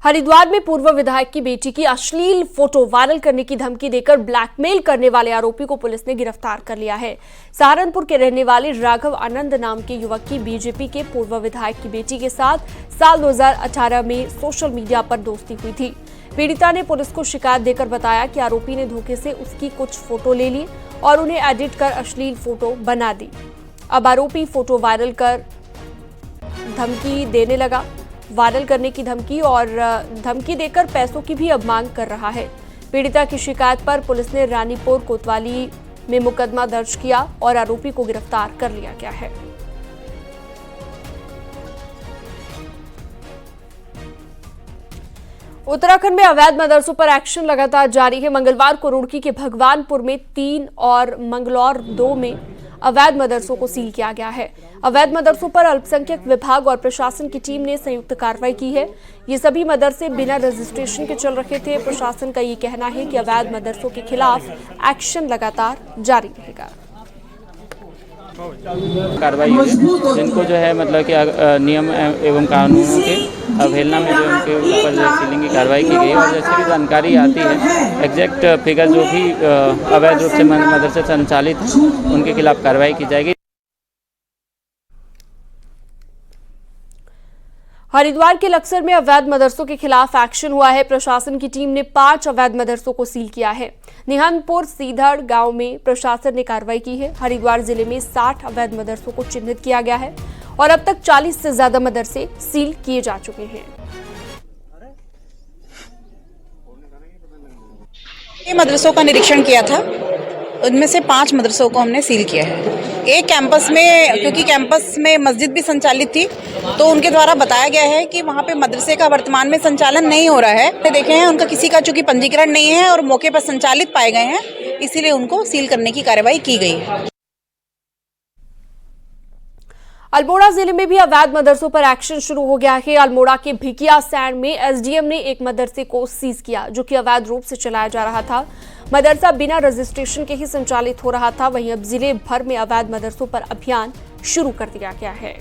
हरिद्वार में पूर्व विधायक की बेटी की अश्लील फोटो वायरल करने की धमकी देकर ब्लैकमेल करने वाले आरोपी को पुलिस ने गिरफ्तार कर लिया है। सहारनपुर के रहने वाले राघव आनंद नाम के युवक की बीजेपी के पूर्व विधायक की बेटी के साथ साल 2018 में सोशल मीडिया पर दोस्ती हुई थी। पीड़िता ने पुलिस को शिकायत देकर बताया कि आरोपी ने धोखे से उसकी कुछ फोटो ले ली और उन्हें एडिट कर अश्लील फोटो बना दी। अब आरोपी फोटो वायरल कर धमकी देने लगा। वायरल करने की धमकी और धमकी देकर पैसों की भी अब मांग कर रहा है। पीड़िता की शिकायत पर पुलिस ने रानीपुर कोतवाली में मुकदमा दर्ज किया और आरोपी को गिरफ्तार कर लिया गया है। उत्तराखंड में अवैध मदरसों पर एक्शन लगातार जारी है। मंगलवार को रुड़की के भगवानपुर में 3 और मंगलौर 2 में अवैध मदरसों को सील किया गया है। अवैध मदरसों पर अल्पसंख्यक विभाग और प्रशासन की टीम ने संयुक्त कार्रवाई की है। ये सभी मदरसे बिना रजिस्ट्रेशन के चल रहे थे। प्रशासन का ये कहना है कि अवैध मदरसों के खिलाफ एक्शन लगातार जारी रहेगा। कार्रवाई हुई है जिनको जो है मतलब कि नियम एवं कानूनों के अवहेलना में जो उनके ऊपर सीलिंग की कार्रवाई की गई और जैसे भी जानकारी आती है एग्जैक्ट फिगर जो भी अवैध रूप से मदरसे संचालित हैं उनके खिलाफ कार्रवाई की जाएगी। हरिद्वार के लक्सर में अवैध मदरसों के खिलाफ एक्शन हुआ है। प्रशासन की टीम ने 5 अवैध मदरसों को सील किया है। निहंगपुर सीधड़ गांव में प्रशासन ने कार्रवाई की है। हरिद्वार जिले में 60 अवैध मदरसों को चिन्हित किया गया है और अब तक 40 से ज्यादा मदरसे सील किए जा चुके हैं। मदरसों का निरीक्षण किया था, उनमें से 5 मदरसों को हमने सील किया है। एक कैंपस में, क्योंकि कैंपस में मस्जिद भी संचालित थी, तो उनके द्वारा बताया गया है कि वहाँ पे मदरसे का वर्तमान में संचालन नहीं हो रहा है। देखे हैं उनका किसी का चूंकि पंजीकरण नहीं है और मौके पर संचालित पाए गए हैं, इसीलिए उनको सील करने की कार्रवाई की गई है। अल्मोड़ा जिले में भी अवैध मदरसों पर एक्शन शुरू हो गया है। अल्मोड़ा के भिकिया सैंड में एसडीएम ने एक मदरसे को सीज किया जो कि अवैध रूप से चलाया जा रहा था। मदरसा बिना रजिस्ट्रेशन के ही संचालित हो रहा था। वहीं अब जिले भर में अवैध मदरसों पर अभियान शुरू कर दिया गया है।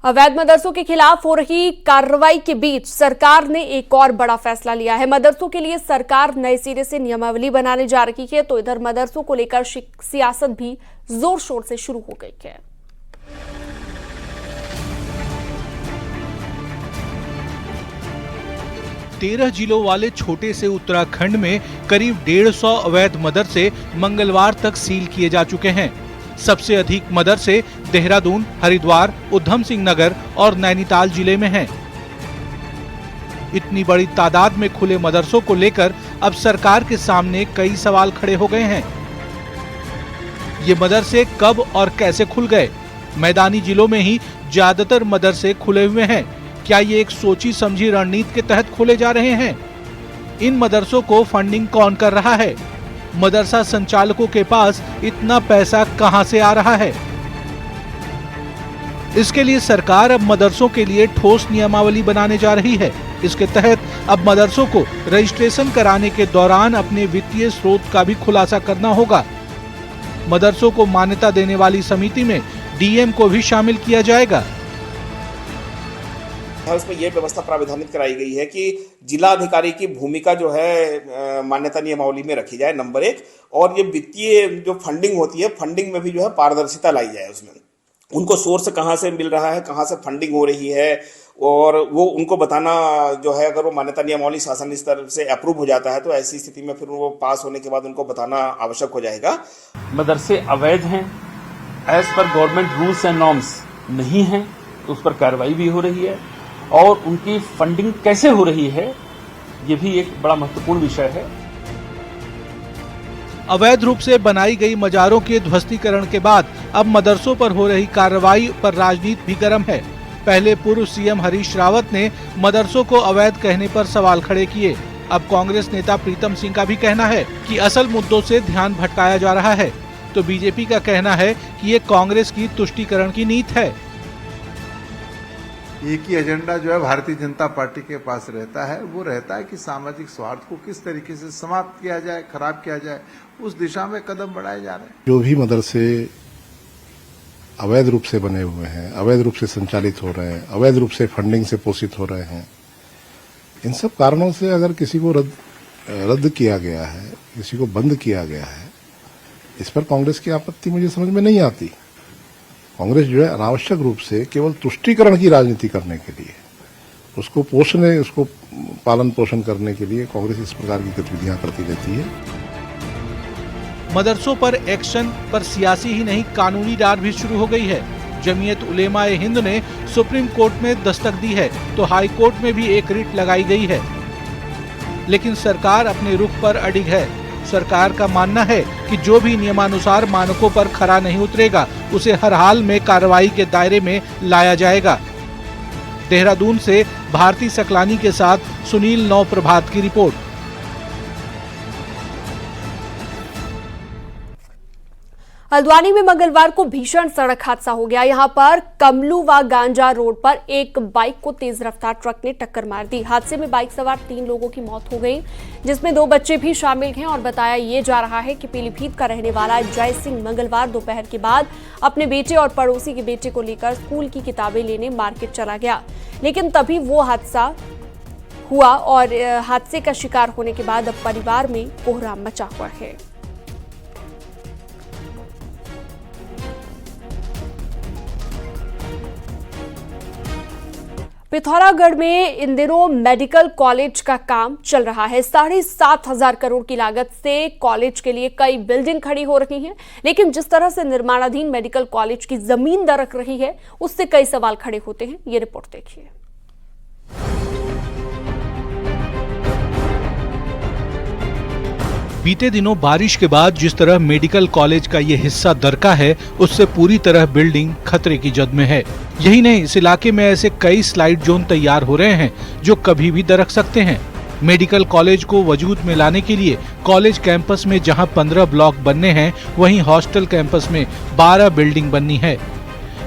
अवैध मदरसों के खिलाफ हो रही कार्रवाई के बीच सरकार ने एक और बड़ा फैसला लिया है। मदरसों के लिए सरकार नए सिरे से नियमावली बनाने जा रही है, तो इधर मदरसों को लेकर सियासत भी जोर शोर से शुरू हो गई है। तेरह जिलों वाले छोटे से उत्तराखंड में करीब 150 अवैध मदरसे मंगलवार तक सील किए जा चुके हैं। सबसे अधिक मदरसे देहरादून, हरिद्वार, उधम सिंह नगर और नैनीताल जिले में हैं। इतनी बड़ी तादाद में खुले मदरसों को लेकर अब सरकार के सामने कई सवाल खड़े हो गए हैं। ये मदरसे कब और कैसे खुल गए? मैदानी जिलों में ही ज्यादातर मदरसे खुले हुए हैं। क्या ये एक सोची समझी रणनीति के तहत खोले जा रहे हैं? इन मदरसों को फंडिंग कौन कर रहा है? मदरसा संचालकों के पास इतना पैसा कहां से आ रहा है? इसके लिए सरकार अब मदरसों के लिए ठोस नियमावली बनाने जा रही है। इसके तहत अब मदरसों को रजिस्ट्रेशन कराने के दौरान अपने वित्तीय स्रोत का भी खुलासा करना होगा। मदरसों को मान्यता देने वाली समिति में डीएम को भी शामिल किया जाएगा। उसमें यह व्यवस्था प्राविधानित कराई गई है कि जिला अधिकारी की भूमिका जो है मान्यता नियमावली में रखी जाए, नंबर 1, और ये वित्तीय जो फंडिंग होती है, फंडिंग में भी जो है पारदर्शिता लाई जाए। उसमें उनको सोर्स कहाँ से मिल रहा है, कहाँ से फंडिंग हो रही है, और वो उनको बताना जो है। अगर वो मान्यता नियमावली शासन स्तर से अप्रूव हो जाता है तो ऐसी स्थिति में फिर वो पास होने के बाद उनको बताना आवश्यक हो जाएगा। मदरसे अवैध हैं, as per government rules and norms नहीं है, तो उस पर कार्रवाई भी हो रही है। और उनकी फंडिंग कैसे हो रही है, ये भी एक बड़ा महत्वपूर्ण विषय है। अवैध रूप से बनाई गई मजारों के ध्वस्तीकरण के बाद अब मदरसों पर हो रही कार्रवाई पर राजनीति भी गर्म है। पहले पूर्व सीएम हरीश रावत ने मदरसों को अवैध कहने पर सवाल खड़े किए। अब कांग्रेस नेता प्रीतम सिंह का भी कहना है कि असल मुद्दों से ध्यान भटकाया जा रहा है, तो बीजेपी का कहना है कि ये कांग्रेस की तुष्टीकरण की नीति है। एक ही एजेंडा जो है भारतीय जनता पार्टी के पास रहता है, वो रहता है कि सामाजिक स्वार्थ को किस तरीके से समाप्त किया जाए, खराब किया जाए, उस दिशा में कदम बढ़ाए जा रहे हैं। जो भी मदरसे अवैध रूप से बने हुए हैं, अवैध रूप से संचालित हो रहे हैं, अवैध रूप से फंडिंग से पोषित हो रहे हैं, इन सब कारणों से अगर किसी को रद्द किया गया है, किसी को बंद किया गया है, इस पर कांग्रेस की आपत्ति मुझे समझ में नहीं आती। कांग्रेस जो है अनावश्यक रूप से केवल तुष्टीकरण की राजनीति करने के लिए, उसको पालन पोषण करने के लिए कांग्रेस इस प्रकार की गतिविधियां करती रहती है। मदरसों पर एक्शन पर सियासी ही नहीं कानूनी डार भी शुरू हो गई है। जमीयत उलेमा ए हिंद ने सुप्रीम कोर्ट में दस्तक दी है तो हाई कोर्ट में भी एक रिट लगाई गई है, लेकिन सरकार अपने रुख पर अडिग है। सरकार का मानना है कि जो भी नियमानुसार मानकों पर खरा नहीं उतरेगा उसे हर हाल में कार्रवाई के दायरे में लाया जाएगा। देहरादून से भारती सकलानी के साथ सुनील नौ प्रभात की रिपोर्ट। हल्द्वानी में मंगलवार को भीषण सड़क हादसा हो गया। यहां पर कमलू व गांजा रोड पर एक बाइक को तेज रफ्तार ट्रक ने टक्कर मार दी। हादसे में बाइक सवार 3 लोगों की मौत हो गई, जिसमें 2 बच्चे भी शामिल हैं। और बताया ये जा रहा है कि पीलीभीत का रहने वाला जय सिंह मंगलवार दोपहर के बाद अपने बेटे और पड़ोसी के बेटे को लेकर स्कूल की किताबें लेने मार्केट चला गया, लेकिन तभी वो हादसा हुआ और हादसे का शिकार होने के बाद अब परिवार में कोहराम मचा हुआ है। पिथौरागढ़ में इन दिनों मेडिकल कॉलेज का काम चल रहा है। 7,500 करोड़ की लागत से कॉलेज के लिए कई बिल्डिंग खड़ी हो रही हैं, लेकिन जिस तरह से निर्माणाधीन मेडिकल कॉलेज की जमीन दरक रही है उससे कई सवाल खड़े होते हैं। ये रिपोर्ट देखिए। बीते दिनों बारिश के बाद जिस तरह मेडिकल कॉलेज का ये हिस्सा दरका है, उससे पूरी तरह बिल्डिंग खतरे की जद में है। यही नहीं, इस इलाके में ऐसे कई स्लाइड जोन तैयार हो रहे हैं जो कभी भी दरक सकते हैं। मेडिकल कॉलेज को वजूद में लाने के लिए कॉलेज कैंपस में जहां 15 ब्लॉक बनने हैं, वहीं हॉस्टल कैंपस में 12 बिल्डिंग बननी है।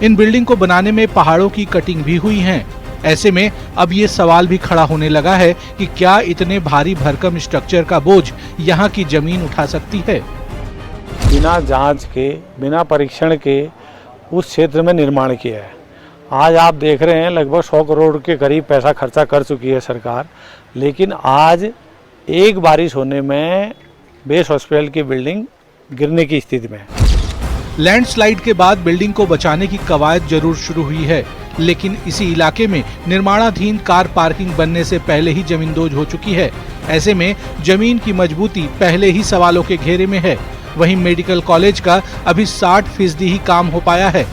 इन बिल्डिंग को बनाने में पहाड़ों की कटिंग भी हुई है। ऐसे में अब ये सवाल भी खड़ा होने लगा है कि क्या इतने भारी भरकम स्ट्रक्चर का बोझ यहाँ की जमीन उठा सकती है। बिना जांच के, बिना परीक्षण के उस क्षेत्र में निर्माण किया है। आज आप देख रहे हैं लगभग 100 करोड़ के करीब पैसा खर्चा कर चुकी है सरकार, लेकिन आज एक बारिश होने में बेस हॉस्पिटल की बिल्डिंग गिरने की स्थिति में है। लैंडस्लाइड के बाद बिल्डिंग को बचाने की कवायद जरूर शुरू हुई है, लेकिन इसी इलाके में निर्माणाधीन कार पार्किंग बनने से पहले ही जमींदोज हो चुकी है। ऐसे में जमीन की मजबूती पहले ही सवालों के घेरे में है। वहीं मेडिकल कॉलेज का अभी 60% ही काम हो पाया है।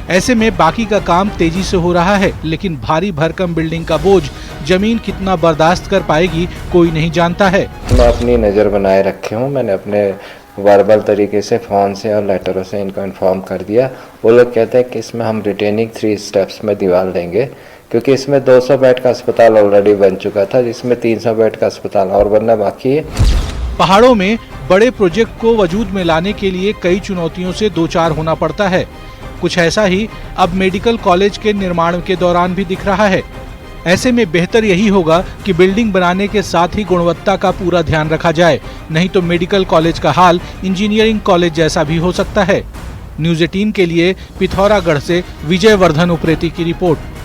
ऐसे में बाकी का काम तेजी से हो रहा है, लेकिन भारी भरकम बिल्डिंग का बोझ जमीन कितना बर्दाश्त कर पाएगी कोई नहीं जानता है। मैं अपनी नज़र बनाए रखे हूँ। मैंने अपने वर्बल तरीके से फोन से और लेटरों से इनको इन्फॉर्म कर दिया। वो लोग कहते हैं कि इसमें हम रिटेनिंग 3 स्टेप्स में दीवार देंगे, क्योंकि इसमें 200 बेड का अस्पताल ऑलरेडी बन चुका था, जिसमें 300 बेड का अस्पताल और बनना बाकी है। पहाड़ों में बड़े प्रोजेक्ट को वजूद में लाने के लिए कई चुनौतियों से 2-4 होना पड़ता है। कुछ ऐसा ही अब मेडिकल कॉलेज के निर्माण के दौरान भी दिख रहा है। ऐसे में बेहतर यही होगा कि बिल्डिंग बनाने के साथ ही गुणवत्ता का पूरा ध्यान रखा जाए, नहीं तो मेडिकल कॉलेज का हाल इंजीनियरिंग कॉलेज जैसा भी हो सकता है। न्यूज़ 18 के लिए पिथौरागढ़ से विजय वर्धन उप्रेती की रिपोर्ट।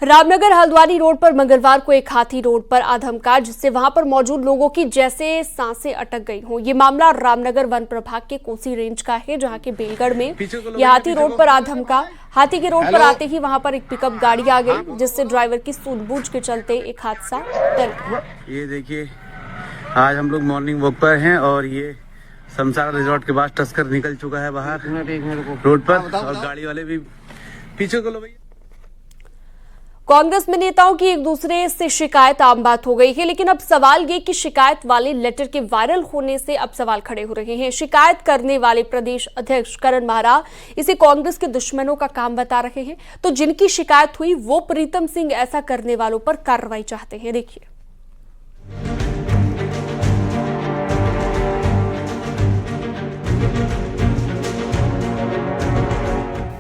रामनगर हल्द्वानी रोड पर मंगलवार को एक हाथी रोड पर आ धमका, जिससे वहां पर मौजूद लोगों की जैसे सांसें अटक गई हों। ये मामला रामनगर वन प्रभाग के कोसी रेंज का है, जहां के बेलगढ़ में यह हाथी रोड पर आ धमका। हाथी के रोड पर आते ही वहां पर एक पिकअप गाड़ी आ गई, जिससे ड्राइवर की सूझबूझ के चलते एक हादसा टल गया। ये देखिए, आज हम लोग मॉर्निंग वॉक पर हैं और ये शमशारा रिजॉर्ट के पास टस्कर निकल चुका है बाहर रोड पर, और गाड़ी वाले भी पीछे को लो भैया। कांग्रेस में नेताओं की एक दूसरे से शिकायत आम बात हो गई है, लेकिन अब सवाल ये कि शिकायत वाले लेटर के वायरल होने से अब सवाल खड़े हो रहे हैं। शिकायत करने वाले प्रदेश अध्यक्ष करण माहरा इसे कांग्रेस के दुश्मनों का काम बता रहे हैं, तो जिनकी शिकायत हुई वो प्रीतम सिंह ऐसा करने वालों पर कार्रवाई चाहते हैं। देखिए।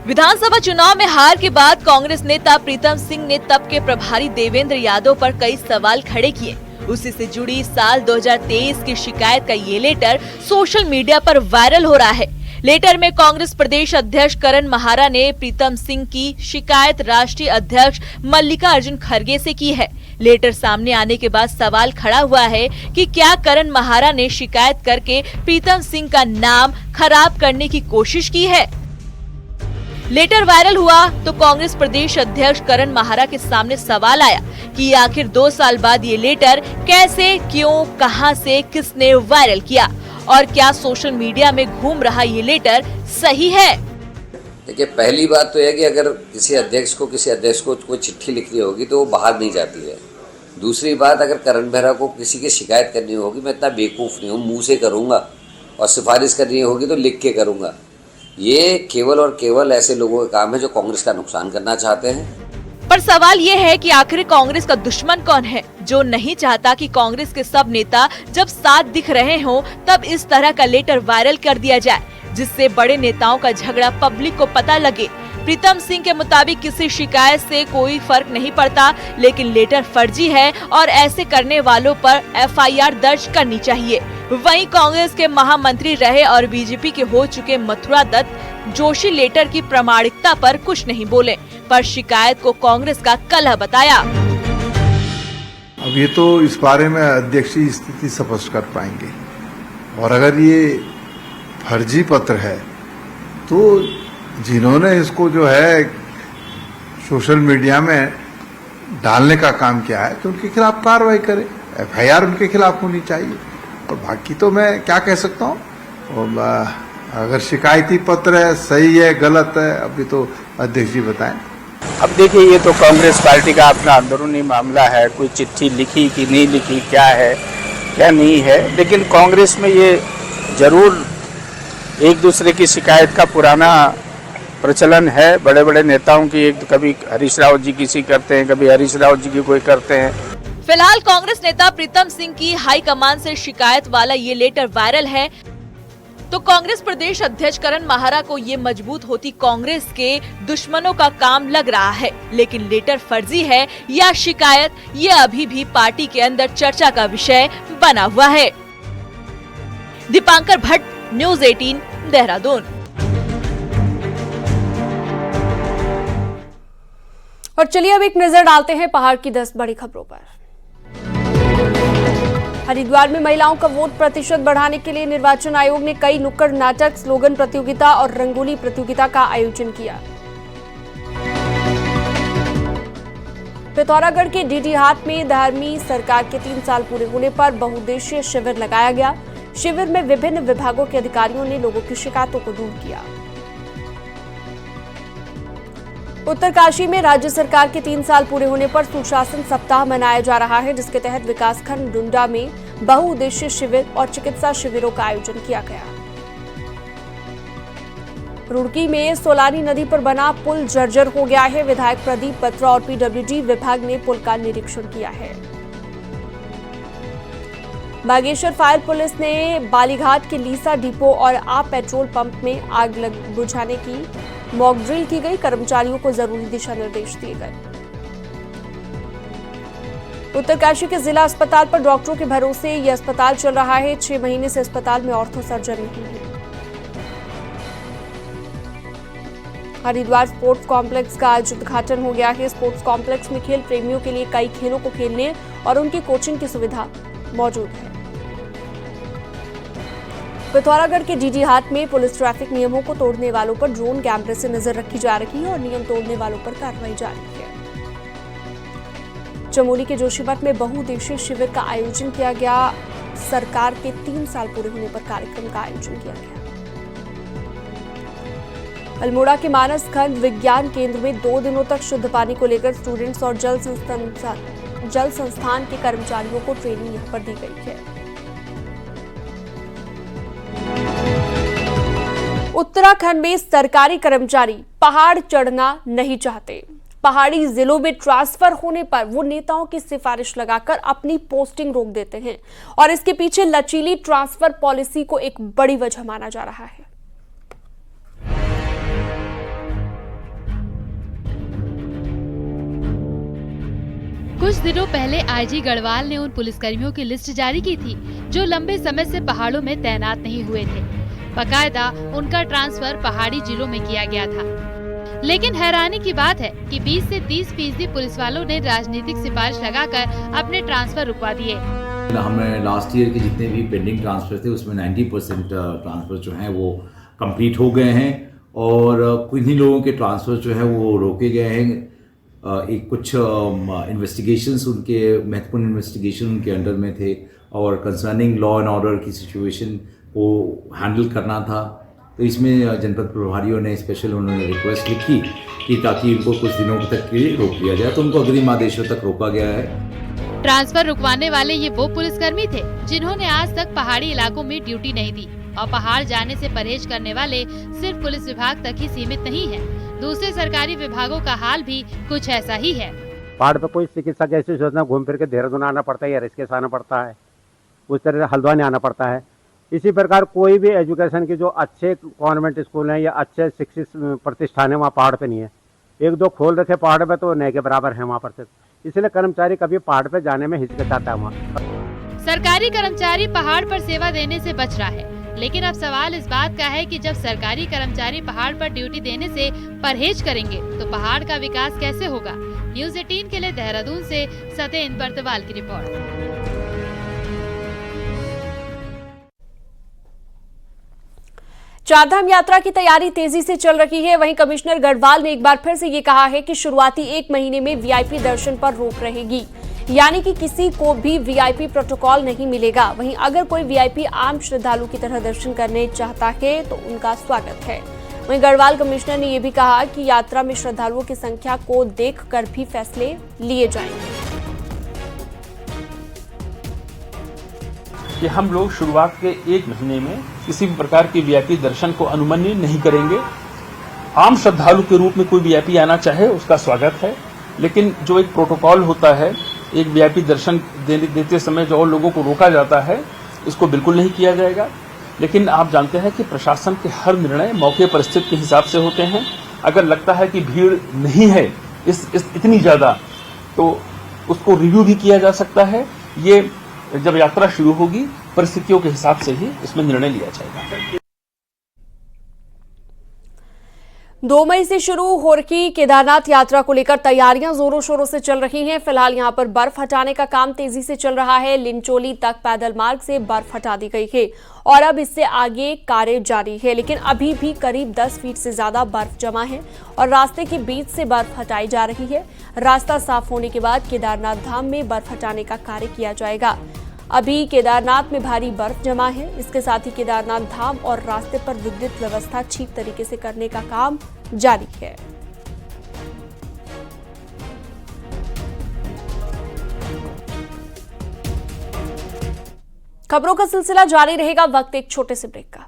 विधानसभा चुनाव में हार के बाद कांग्रेस नेता प्रीतम सिंह ने तब के प्रभारी देवेंद्र यादव पर कई सवाल खड़े किए। उसी से जुड़ी साल 2023 की शिकायत का ये लेटर सोशल मीडिया पर वायरल हो रहा है। लेटर में कांग्रेस प्रदेश अध्यक्ष करण महारा ने प्रीतम सिंह की शिकायत राष्ट्रीय अध्यक्ष मल्लिकार्जुन खड़गे से की है। लेटर सामने आने के बाद सवाल खड़ा हुआ है कि क्या करण महारा ने शिकायत करके प्रीतम सिंह का नाम खराब करने की कोशिश की है। लेटर वायरल हुआ तो कांग्रेस प्रदेश अध्यक्ष करण महारा के सामने सवाल आया कि आखिर 2 साल बाद ये लेटर कैसे, क्यों, कहां से, किसने वायरल किया और क्या सोशल मीडिया में घूम रहा ये लेटर सही है। देखिए, पहली बात तो यह कि अगर किसी अध्यक्ष को कोई चिट्ठी लिखनी होगी तो वो बाहर नहीं जाती है। दूसरी बात, अगर करण मेहरा को किसी की शिकायत करनी होगी, मैं इतना बेवकूफ़ नहीं हूँ, मुंह से करूँगा, और सिफारिश करनी होगी तो लिख के करूँगा। ये केवल और केवल ऐसे लोगों का काम है जो कांग्रेस का नुकसान करना चाहते हैं। पर सवाल ये है कि आखिर कांग्रेस का दुश्मन कौन है जो नहीं चाहता कि कांग्रेस के सब नेता जब साथ दिख रहे हों तब इस तरह का लेटर वायरल कर दिया जाए, जिससे बड़े नेताओं का झगड़ा पब्लिक को पता लगे। प्रीतम सिंह के मुताबिक किसी शिकायत से कोई फर्क नहीं पड़ता, लेकिन लेटर फर्जी है और ऐसे करने वालों पर FIR दर्ज करनी चाहिए। वहीं कांग्रेस के महामंत्री रहे और बीजेपी के हो चुके मथुरा दत्त जोशी लेटर की प्रामाणिकता पर कुछ नहीं बोले, पर शिकायत को कांग्रेस का कलह बताया। अब ये तो इस बारे में अध्यक्ष ही स्थिति स्पष्ट कर पाएंगे, और अगर ये फर्जी पत्र है तो जिन्होंने इसको जो है सोशल मीडिया में डालने का काम किया है तो उनके खिलाफ कार्रवाई करें, FIR उनके खिलाफ होनी चाहिए। और बाकी तो मैं क्या कह सकता हूँ, अगर शिकायती पत्र है, सही है, गलत है, अभी तो अध्यक्ष जी बताएं। अब देखिए, ये तो कांग्रेस पार्टी का अपना अंदरूनी मामला है, कोई चिट्ठी लिखी कि नहीं लिखी, क्या है क्या नहीं है, लेकिन कांग्रेस में ये जरूर एक दूसरे की शिकायत का पुराना प्रचलन है। बड़े बड़े नेताओं की, एक कभी हरीश रावत जी किसी करते हैं, कभी हरीश रावत जी की कोई करते हैं। फिलहाल कांग्रेस नेता प्रीतम सिंह की हाईकमान से शिकायत वाला ये लेटर वायरल है, तो कांग्रेस प्रदेश अध्यक्ष करण महारा को ये मजबूत होती कांग्रेस के दुश्मनों का काम लग रहा है। लेकिन लेटर फर्जी है या शिकायत, ये अभी भी पार्टी के अंदर चर्चा का विषय बना हुआ है। दीपांकर भट्ट, न्यूज़ 18, देहरादून। और चलिए अब एक नजर डालते हैं पहाड़ की 10 बड़ी खबरों पर। हरिद्वार में महिलाओं का वोट प्रतिशत बढ़ाने के लिए निर्वाचन आयोग ने कई नुक्कड़ नाटक, स्लोगन प्रतियोगिता और रंगोली प्रतियोगिता का आयोजन किया। पिथौरागढ़ के डीडी हाट में 10वीं सरकार के 3 साल पूरे होने पर बहुउद्देशीय शिविर लगाया गया। शिविर में विभिन्न विभागों के अधिकारियों ने लोगों की शिकायतों को दूर किया। उत्तरकाशी में राज्य सरकार के 3 साल पूरे होने पर सुशासन सप्ताह मनाया जा रहा है, जिसके तहत विकासखंड डुंडा में बहुउद्देशीय शिविर और चिकित्सा शिविरों का आयोजन किया गया। रुड़की में सोलानी नदी पर बना पुल जर्जर हो गया है। विधायक प्रदीप बत्रा और PWD विभाग ने पुल का निरीक्षण किया है। बागेश्वर फायर पुलिस ने बालीघाट के लीसा डिपो और आप पेट्रोल पंप में आग बुझाने की मॉक ड्रिल की गई। कर्मचारियों को जरूरी दिशा निर्देश दिए गए। उत्तरकाशी के जिला अस्पताल पर डॉक्टरों के भरोसे ये अस्पताल चल रहा है। 6 महीने से अस्पताल में ऑर्थो सर्जन नहीं है। हरिद्वार स्पोर्ट्स कॉम्प्लेक्स का आज उद्घाटन हो गया है। स्पोर्ट्स कॉम्प्लेक्स में खेल प्रेमियों के लिए कई खेलों को खेलने और उनकी कोचिंग की सुविधा मौजूद है। पिथौरागढ़ के डीडी हाट में पुलिस ट्रैफिक नियमों को तोड़ने वालों पर ड्रोन कैमरे से नजर रखी जा रही है और नियम तोड़ने वालों पर कार्रवाई जारी है। चमोली के जोशीमठ में बहुउद्देशीय शिविर का आयोजन किया गया। सरकार के 3 साल पूरे होने पर कार्यक्रम का आयोजन किया गया। अल्मोड़ा के मानस खंड विज्ञान केंद्र में 2 दिनों तक शुद्ध पानी को लेकर स्टूडेंट्स और जल संस्थान के कर्मचारियों को ट्रेनिंग यहां पर दी गई है। उत्तराखंड में सरकारी कर्मचारी पहाड़ चढ़ना नहीं चाहते। पहाड़ी जिलों में ट्रांसफर होने पर वो नेताओं की सिफारिश लगाकर अपनी पोस्टिंग रोक देते हैं और इसके पीछे लचीली ट्रांसफर पॉलिसी को एक बड़ी वजह माना जा रहा है। कुछ दिनों पहले आईजी गढ़वाल ने उन पुलिसकर्मियों की लिस्ट जारी की थी जो लंबे समय से पहाड़ों में तैनात नहीं हुए थे। बाकायदा उनका ट्रांसफर पहाड़ी जिलों में किया गया था। लेकिन हैरानी की बात है कि 20 से 30% पुलिस वालों ने राजनीतिक सिफारिश लगाकर अपने ट्रांसफर रुकवा दिए। हमने लास्ट ईयर के जितने भी पेंडिंग ट्रांसफर थे उसमें 90% ट्रांसफर जो हैं वो कंप्लीट हो गए हैं और कुछ ही लोगों के ट्रांसफर जो है वो रोके गए हैं। एक कुछ इन्वेस्टिगेशंस उनके महत्वपूर्ण इन्वेस्टिगेशन उनके अंडर में थे और कंसर्निंग लॉ एंड ऑर्डर की सिचुएशन को हैंडल करना था। तो इसमें जनपद प्रभारियों ने स्पेशल उन्होंने रिक्वेस्ट लिखी कि ताकि इनको कुछ दिनों तक के लिए रोक लिया जाए, तो उनको अग्रिम आदेशों तक रोका गया है। ट्रांसफर रुकवाने वाले ये वो पुलिसकर्मी थे जिन्होंने आज तक पहाड़ी इलाकों में ड्यूटी नहीं दी और पहाड़ जाने से परहेज करने वाले सिर्फ पुलिस विभाग तक ही सीमित नहीं है। दूसरे सरकारी विभागों का हाल भी कुछ ऐसा ही है। पहाड़ पे कोई चिकित्सा जैसी सोचना घूम फिर के देहरादून आना पड़ता है या ऋषिकेश आना पड़ता है, उस तरह से हल्द्वानी आना पड़ता है। इसी प्रकार कोई भी एजुकेशन के जो अच्छे कॉन्वेंट स्कूल हैं या अच्छे शिक्षित प्रतिष्ठान है वहाँ पहाड़ पे नहीं है। एक दो खोल रखे पहाड़ पे तो नए के बराबर है वहाँ पर से, इसलिए कर्मचारी कभी पहाड़ पे जाने में हिचकिचाता है। वहाँ सरकारी कर्मचारी पहाड़ पर सेवा देने से बच रहा है, लेकिन अब सवाल इस बात का है कि जब सरकारी कर्मचारी पहाड़ पर ड्यूटी देने से परहेज करेंगे तो पहाड़ का विकास कैसे होगा। न्यूज़ 18 के लिए देहरादून से सतेंद्र बर्तवाल की रिपोर्ट। चारधाम यात्रा की तैयारी तेजी से चल रही है। वहीं कमिश्नर गढ़वाल ने एक बार फिर से ये कहा है कि शुरुआती 1 महीने में वीआईपी दर्शन पर रोक रहेगी, यानी कि किसी को भी वीआईपी प्रोटोकॉल नहीं मिलेगा। वहीं अगर कोई वीआईपी आम श्रद्धालु की तरह दर्शन करने चाहता है तो उनका स्वागत है। वहीं गढ़वाल कमिश्नर ने यह भी कहा कि यात्रा में श्रद्धालुओं की संख्या को देखकर भी फैसले लिए जाएंगे। कि हम लोग शुरुआत के 1 महीने में किसी भी प्रकार के वीआईपी दर्शन को अनुमन्य नहीं करेंगे। आम श्रद्धालु के रूप में कोई वीआईपी आना चाहे उसका स्वागत है, लेकिन जो एक प्रोटोकॉल होता है, एक वीआईपी दर्शन देते समय जो और लोगों को रोका जाता है, इसको बिल्कुल नहीं किया जाएगा। लेकिन आप जानते हैं कि प्रशासन के हर निर्णय मौके परिस्थिति के हिसाब से होते हैं। अगर लगता है कि भीड़ नहीं है इतनी ज्यादा, तो उसको रिव्यू भी किया जा सकता है। ये जब यात्रा शुरू होगी परिस्थितियों के हिसाब से ही इसमें निर्णय लिया जाएगा। 2 मई से शुरू हो रही केदारनाथ यात्रा को लेकर तैयारियां जोरों शोरों से चल रही हैं। फिलहाल यहां पर बर्फ हटाने का काम तेजी से चल रहा है। लिंचोली तक पैदल मार्ग से बर्फ हटा दी गई है और अब इससे आगे कार्य जारी है, लेकिन अभी भी करीब 10 फीट से ज्यादा बर्फ जमा है और रास्ते के बीच से बर्फ हटाई जा रही है। रास्ता साफ होने के बाद केदारनाथ धाम में बर्फ हटाने का कार्य किया जाएगा। अभी केदारनाथ में भारी बर्फ जमा है। इसके साथ ही केदारनाथ धाम और रास्ते पर विद्युत व्यवस्था ठीक तरीके से करने का काम जारी है। खबरों का सिलसिला जारी रहेगा, वक्त एक छोटे से ब्रेक का।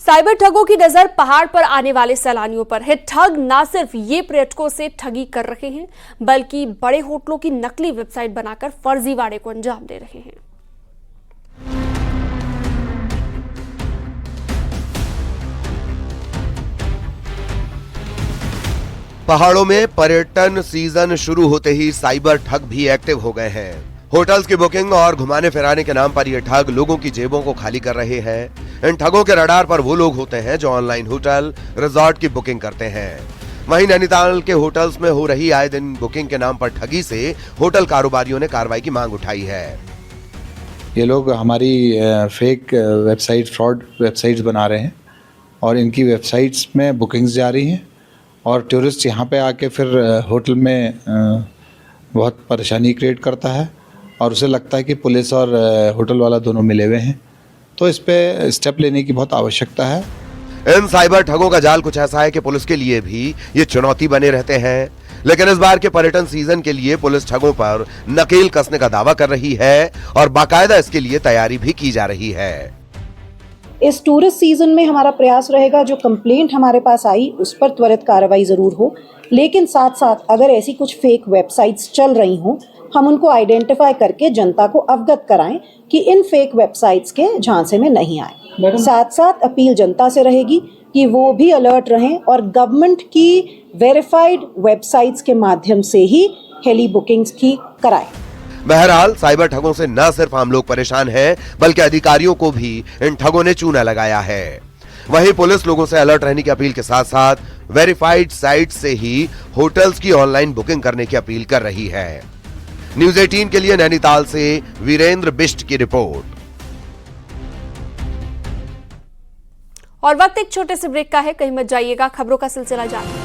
साइबर ठगों की नजर पहाड़ पर आने वाले सैलानियों पर है। ठग न सिर्फ ये पर्यटकों से ठगी कर रहे हैं, बल्कि बड़े होटलों की नकली वेबसाइट बनाकर फर्जीवाड़े को अंजाम दे रहे हैं। पहाड़ों में पर्यटन सीजन शुरू होते ही साइबर ठग भी एक्टिव हो गए हैं। होटल्स की बुकिंग और घुमाने फिराने के नाम पर ये ठग लोगों की जेबों को खाली कर रहे हैं। इन ठगों के रडार पर वो लोग होते हैं जो ऑनलाइन होटल रिजॉर्ट की बुकिंग करते हैं। वहीं नैनीताल के होटल्स में हो रही आए दिन बुकिंग के नाम पर ठगी से होटल कारोबारियों ने कार्रवाई की मांग उठाई है। ये लोग हमारी फेक वेबसाइट, फ्रॉड वेबसाइट्स बना रहे हैं और इनकी वेबसाइट्स में बुकिंग्स जा रही हैं और टूरिस्ट यहाँ पे आके फिर होटल में बहुत परेशानी क्रिएट करता है और उसे लगता है कि पुलिस और होटल वाला दोनों मिले हुए हैं। तो इस पे स्टेप लेने की बहुत आवश्यकता है। इन साइबर ठगों का जाल कुछ ऐसा है कि पुलिस के लिए भी ये चुनौती बने रहते हैं। लेकिन इस बार के पर्यटन सीजन के लिए पुलिस ठगों पर नकेल कसने का दावा कर रही है और बाकायदा इसके लिए तैयारी भी की जा रही है। इस टूरिस्ट सीजन में हमारा प्रयास रहेगा जो कंप्लेंट हमारे पास आई उस पर त्वरित कार्रवाई जरूर हो, लेकिन साथ साथ अगर ऐसी कुछ फेक वेबसाइट्स चल रही हों हम उनको आइडेंटिफाई करके जनता को अवगत कराएं कि इन फेक वेबसाइट्स के झांसे में नहीं आए। साथ साथ अपील जनता से रहेगी कि वो भी अलर्ट रहें और गवर्नमेंट की वेरीफाइड वेबसाइट्स के माध्यम से ही हेली बुकिंग्स की कराएं। बहरहाल साइबर ठगों से न सिर्फ आम लोग परेशान हैं, बल्कि अधिकारियों को भी इन ठगों ने चूना लगाया है। वहीं पुलिस लोगों से अलर्ट रहने की अपील के साथ साथ वेरीफाइड साइट से ही होटल्स की ऑनलाइन बुकिंग करने की अपील कर रही है। न्यूज़ 18 के लिए नैनीताल से वीरेंद्र बिष्ट की रिपोर्ट। और वक्त एक छोटे से ब्रेक का है, कहीं मत जाइएगा, खबरों का सिलसिला जारी।